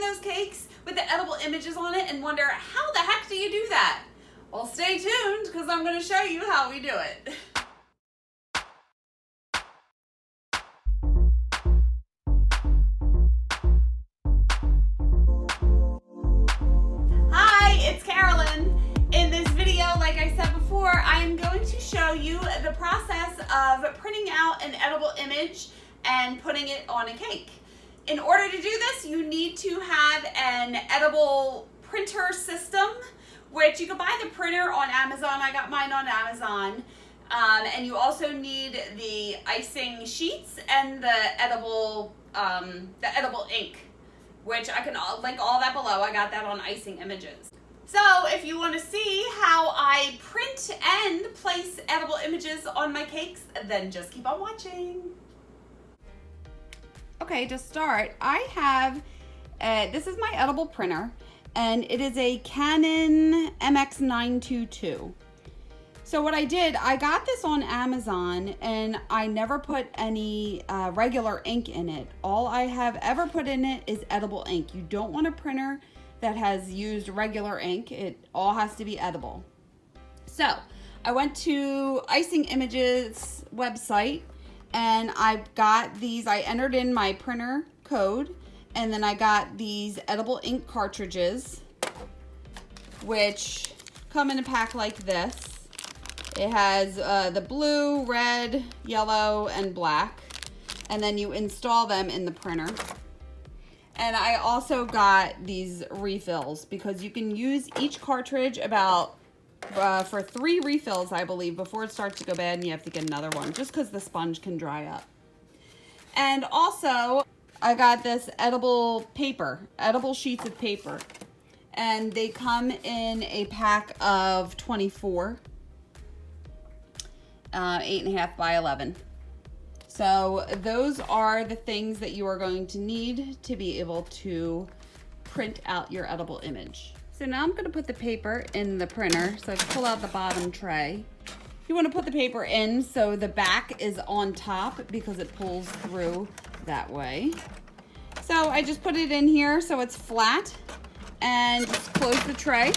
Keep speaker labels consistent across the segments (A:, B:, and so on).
A: making those cakes with the edible images on it and wonder, how the heck do you do that? Well, stay tuned because I'm going to show you how we do it. Hi, it's Carolyn. In this video, like I said before, I am going to show you the process of printing out an edible image and putting it on a cake. In order to do this, you need to have an edible printer system, which you can buy the printer on Amazon. I got mine on Amazon. And you also need the icing sheets and the edible ink, which I can link all that below. I got that on Icing Images. So if you want to see how I print and place edible images on my cakes, then just keep on watching. Okay, to start, I have, this is my edible printer, and it is a Canon MX922. So what I did, I got this on Amazon, and I never put any regular ink in it. All I have ever put in it is edible ink. You don't want a printer that has used regular ink. It all has to be edible. So I went to Icing Images website, and I got these. I entered in my printer code, and then I got these edible ink cartridges, which come in a pack like this. It has the blue, red, yellow, and black, and then you install them in the printer. And I also got these refills because you can use each cartridge about for 3 refills, I believe, before it starts to go bad and you have to get another one, just because the sponge can dry up. And also, I got this edible paper, edible sheets of paper. And they come in a pack of 24, 8.5 by 11. So those are the things that you are going to need to be able to print out your edible image. So now I'm going to put the paper in the printer. So I pull out the bottom tray. You want to put the paper in so the back is on top because it pulls through that way. So I just put it in here so it's flat, and just close the tray.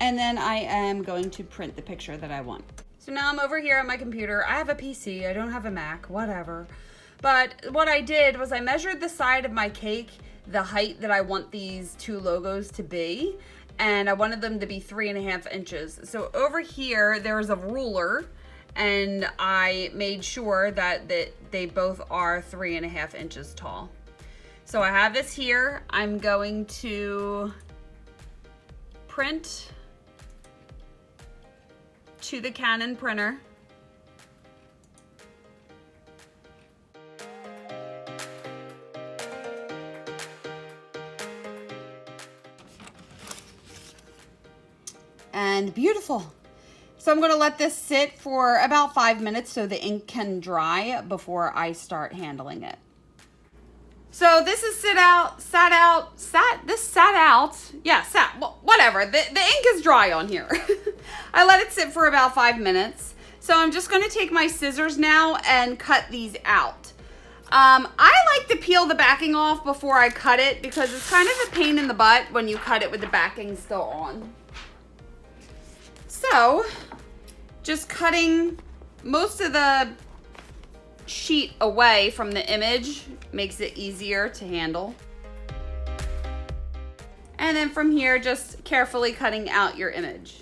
A: And then I am going to print the picture that I want. So now I'm over here on my computer. I have a PC, I don't have a Mac, whatever. But what I did was I measured the side of my cake, the height that I want these 2 logos to be, and I wanted them to be 3.5 inches. So over here, there's a ruler, and I made sure that they both are 3.5 inches tall. So I have this here. I'm going to print to the Canon printer. And beautiful. So I'm going to let this sit for about 5 minutes so the ink can dry before I start handling it. So this is whatever. The ink is dry on here. I let it sit for about 5 minutes. So I'm just going to take my scissors now and cut these out. I like to peel the backing off before I cut it because it's kind of a pain in the butt when you cut it with the backing still on. So, just cutting most of the sheet away from the image makes it easier to handle. And then from here, just carefully cutting out your image.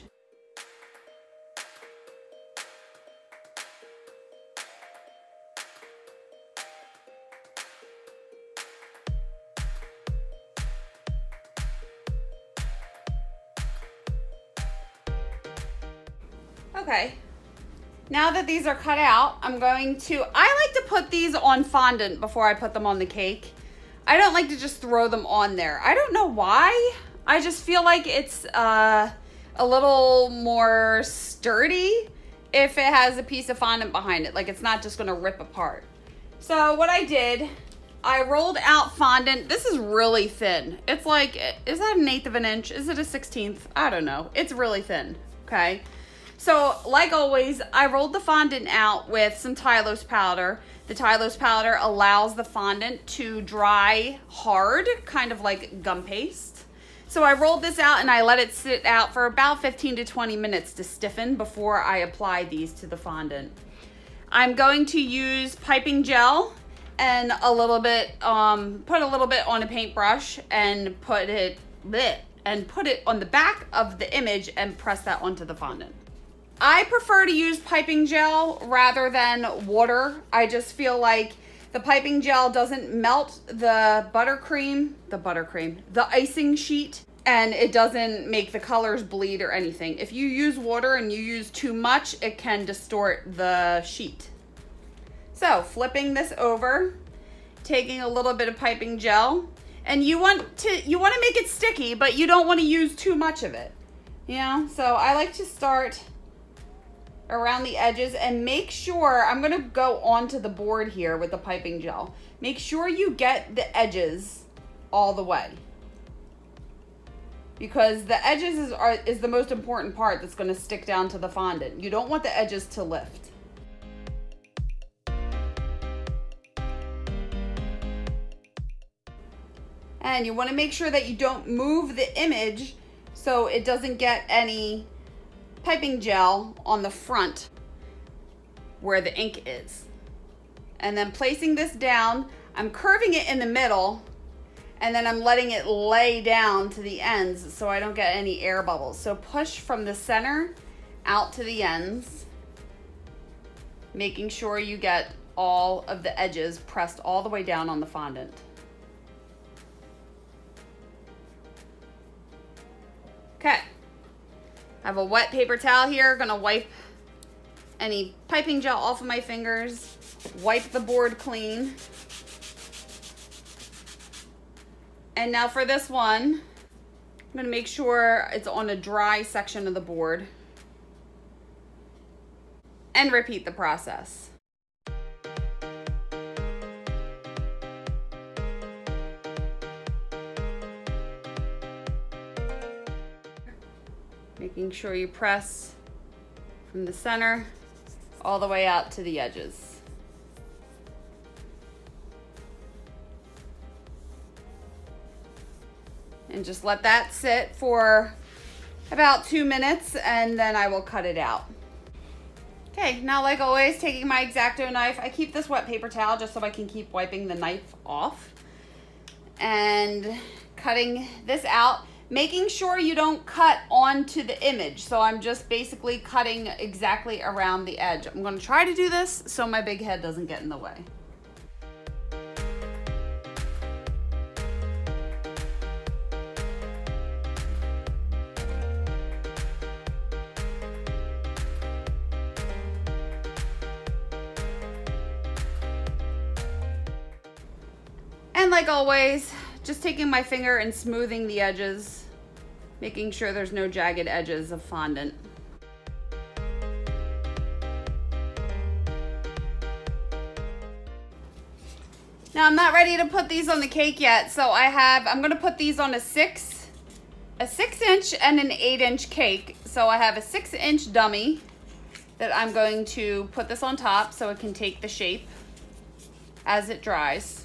A: Okay, now that these are cut out, I like to put these on fondant before I put them on the cake. I don't like to just throw them on there. I don't know why. I just feel like it's a little more sturdy if it has a piece of fondant behind it. Like it's not just gonna rip apart. So what I did, I rolled out fondant. This is really thin. It's like, is that 1/8 of an inch? Is it a 1/16? I don't know. It's really thin, okay? So like always, I rolled the fondant out with some Tylose powder. The Tylose powder allows the fondant to dry hard, kind of like gum paste. So I rolled this out and I let it sit out for about 15 to 20 minutes to stiffen before I apply these to the fondant. I'm going to use piping gel and put a little bit on a paintbrush and put it on the back of the image and press that onto the fondant. I prefer to use piping gel rather than water. I just feel like the piping gel doesn't melt the icing sheet, and it doesn't make the colors bleed or anything. If you use water and you use too much, it can distort the sheet. So flipping this over, taking a little bit of piping gel, and you want to make it sticky, but you don't want to use too much of it. You know, so I like to start around the edges and make sure, I'm going to go onto the board here with the piping gel. Make sure you get the edges all the way, because the edges is the most important part that's going to stick down to the fondant. You don't want the edges to lift. And you want to make sure that you don't move the image so it doesn't get any piping gel on the front where the ink is. And then placing this down, I'm curving it in the middle, and then I'm letting it lay down to the ends so I don't get any air bubbles. So push from the center out to the ends, making sure you get all of the edges pressed all the way down on the fondant. Okay, I have a wet paper towel here. Gonna wipe any piping gel off of my fingers, wipe the board clean. And now for this one, I'm gonna make sure it's on a dry section of the board and repeat the process. Making sure you press from the center all the way out to the edges. And just let that sit for about 2 minutes, and then I will cut it out. Okay, now like always, taking my X-Acto knife. I keep this wet paper towel just so I can keep wiping the knife off. And cutting this out. Making sure you don't cut onto the image. So I'm just basically cutting exactly around the edge. I'm going to try to do this so my big head doesn't get in the way. And like always, just taking my finger and smoothing the edges, making sure there's no jagged edges of fondant. Now I'm not ready to put these on the cake yet, so I'm gonna put these on a 6-inch and an 8-inch cake. So I have a 6-inch dummy that I'm going to put this on top so it can take the shape as it dries.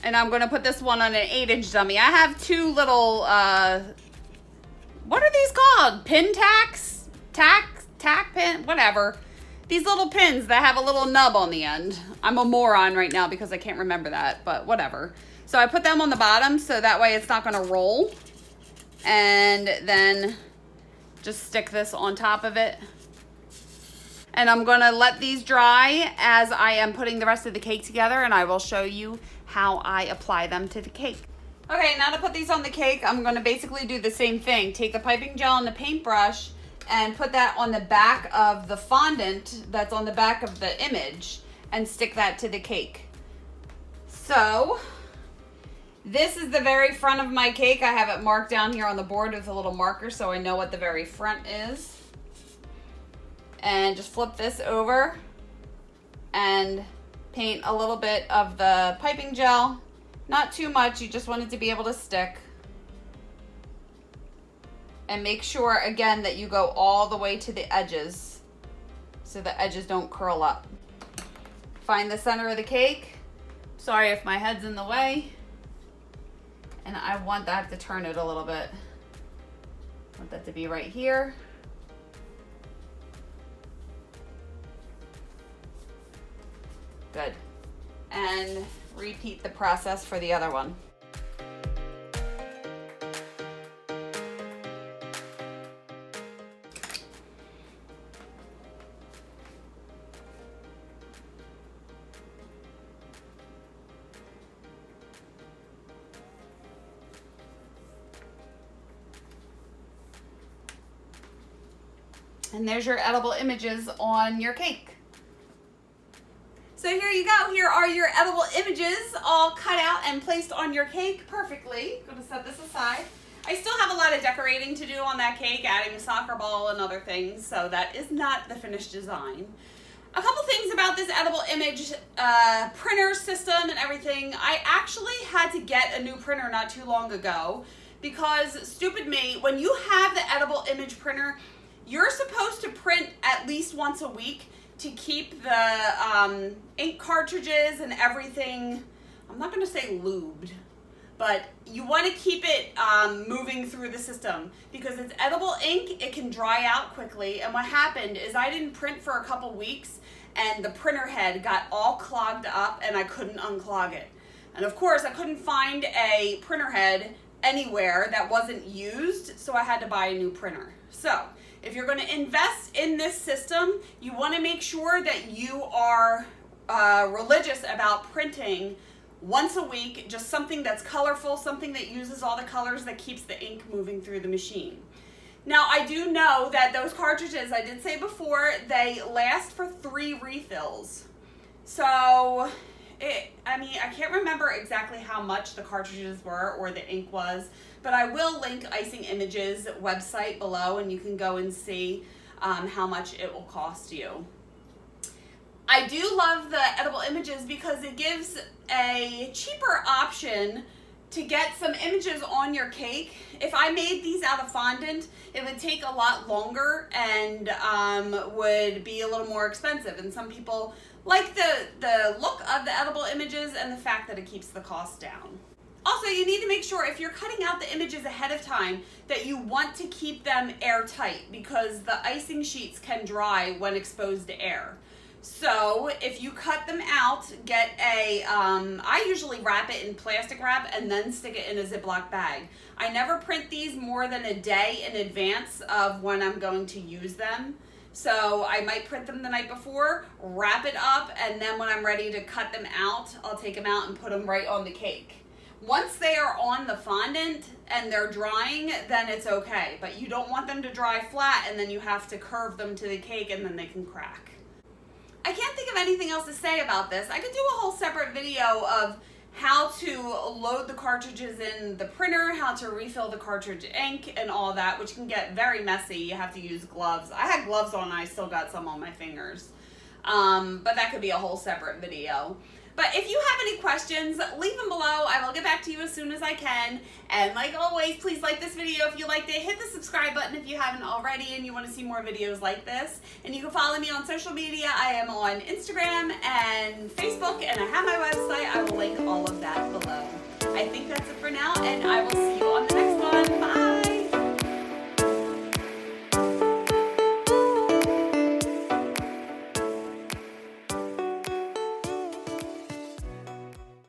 A: And I'm going to put this one on an 8-inch dummy. I have two little, what are these called? Pin tacks? Tack pin? Whatever. These little pins that have a little nub on the end. I'm a moron right now because I can't remember that, but whatever. So I put them on the bottom so that way it's not going to roll. And then just stick this on top of it. And I'm going to let these dry as I am putting the rest of the cake together, and I will show you how I apply them to the cake. Okay, now to put these on the cake, I'm going to basically do the same thing. Take the piping gel and the paintbrush and put that on the back of the fondant that's on the back of the image and stick that to the cake. So this is the very front of my cake. I have it marked down here on the board with a little marker so I know what the very front is. And just flip this over and paint a little bit of the piping gel. Not too much, you just want it to be able to stick. And make sure, again, that you go all the way to the edges so the edges don't curl up. Find the center of the cake. Sorry if my head's in the way. And I want that to turn it a little bit. I want that to be right here. Good. And repeat the process for the other one. And there's your edible images on your cake. So here you go. Here are your edible images all cut out and placed on your cake perfectly. I'm going to set this aside. I still have a lot of decorating to do on that cake, adding a soccer ball and other things, so that is not the finished design. A couple things about this edible image printer system and everything. I actually had to get a new printer not too long ago because, stupid me, when you have the edible image printer, you're supposed to print at least once a week to keep the ink cartridges and everything, I'm not going to say lubed, but you want to keep it moving through the system because it's edible ink, it can dry out quickly. And what happened is I didn't print for a couple weeks and the printer head got all clogged up and I couldn't unclog it. And of course I couldn't find a printer head anywhere that wasn't used, so I had to buy a new printer. So if you're going to invest in this system, you want to make sure that you are religious about printing once a week, just something that's colorful, something that uses all the colors that keeps the ink moving through the machine. Now, I do know that those cartridges, I did say before, they last for 3 refills. So, I can't remember exactly how much the cartridges were or the ink was, but I will link Icing Images website below and you can go and see how much it will cost you. I do love the edible images because it gives a cheaper option to get some images on your cake. If I made these out of fondant, it would take a lot longer and would be a little more expensive. And some people like the look of the edible images and the fact that it keeps the cost down. Also, you need to make sure if you're cutting out the images ahead of time that you want to keep them airtight because the icing sheets can dry when exposed to air. So if you cut them out, get I usually wrap it in plastic wrap and then stick it in a Ziploc bag. I never print these more than a day in advance of when I'm going to use them. So I might print them the night before, wrap it up, and then when I'm ready to cut them out, I'll take them out and put them right on the cake. Once they are on the fondant and they're drying, then it's okay. But you don't want them to dry flat and then you have to curve them to the cake and then they can crack. I can't think of anything else to say about this. I could do a whole separate video of how to load the cartridges in the printer, how to refill the cartridge ink and all that, which can get very messy. You have to use gloves. I had gloves on and I still got some on my fingers. But that could be a whole separate video. But if you have any questions, leave them below. I will get back to you as soon as I can. And like always, please like this video if you liked it. Hit the subscribe button if you haven't already and you want to see more videos like this. And you can follow me on social media. I am on Instagram and Facebook, and I have my website. I will link all of that below. I think that's it for now, and I will see you